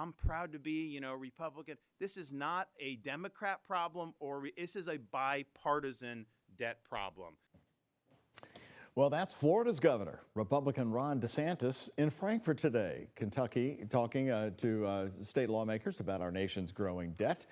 I'm proud to be, Republican. This is not a Democrat problem, this is a bipartisan debt problem. Well, that's Florida's governor, Republican Ron DeSantis, in Frankfort today, Kentucky, talking to state lawmakers about our nation's growing debt.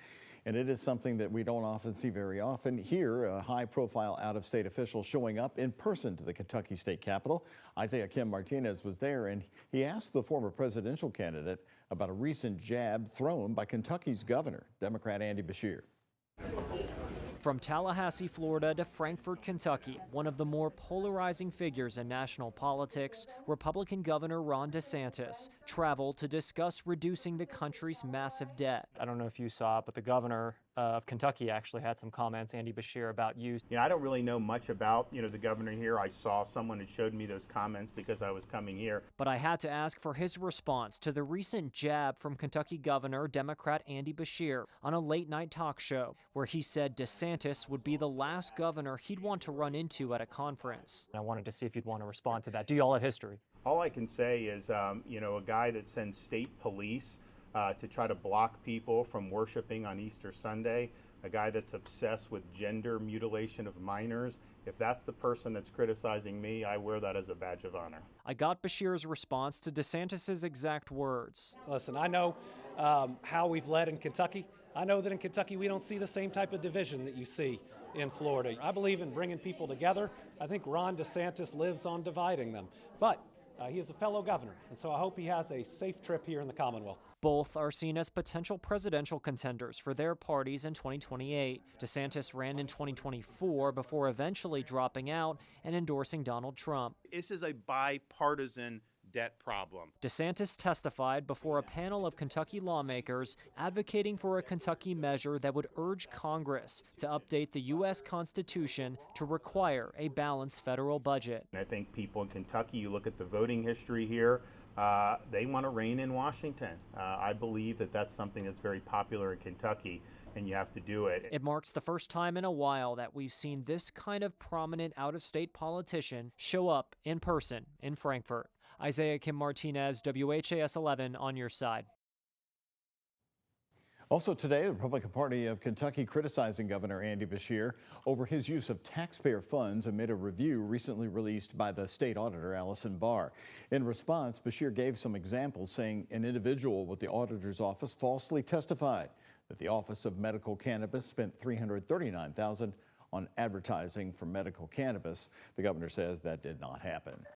And it is something that we don't often see very often. Here, a high-profile out-of-state official showing up in person to the Kentucky State Capitol. Isaiah Kim Martinez was there, and he asked the former presidential candidate about a recent jab thrown by Kentucky's governor, Democrat Andy Beshear. From Tallahassee, Florida to Frankfort, Kentucky, one of the more polarizing figures in national politics, Republican Governor Ron DeSantis traveled to discuss reducing the country's massive debt. I don't know if you saw it, but the governor of Kentucky actually had some comments, Andy Beshear, about you. I don't really know much about, the governor here. I saw someone that showed me those comments because I was coming here. But I had to ask for his response to the recent jab from Kentucky Governor Democrat Andy Beshear on a late-night talk show where he said DeSantis would be the last governor he'd want to run into at a conference. I wanted to see if you'd want to respond to that. Do you all have history? All I can say is, a guy that sends state police to try to block people from worshiping on Easter Sunday, a guy that's obsessed with gender mutilation of minors. If that's the person that's criticizing me, I wear that as a badge of honor. I got Beshear's response to DeSantis' exact words. Listen, I know how we've led in Kentucky. I know that in Kentucky we don't see the same type of division that you see in Florida. I believe in bringing people together. I think Ron DeSantis lives on dividing them. But he is a fellow governor, and so I hope he has a safe trip here in the Commonwealth. Both are seen as potential presidential contenders for their parties in 2028. DeSantis ran in 2024 before eventually dropping out and endorsing Donald Trump. This is a bipartisan debt problem. DeSantis testified before a panel of Kentucky lawmakers advocating for a Kentucky measure that would urge Congress to update the U.S. Constitution to require a balanced federal budget. I think people in Kentucky, you look at the voting history here, they want to reign in Washington. I believe that that's something that's very popular in Kentucky, and you have to do it. It marks the first time in a while that we've seen this kind of prominent out-of-state politician show up in person in Frankfort. Isaiah Kim Martinez, WHAS 11 on your side. Also today, the Republican Party of Kentucky criticizing Governor Andy Beshear over his use of taxpayer funds amid a review recently released by the state auditor, Allison Barr. In response, Beshear gave some examples, saying an individual with the auditor's office falsely testified that the Office of Medical Cannabis spent $339,000 on advertising for medical cannabis. The governor says that did not happen.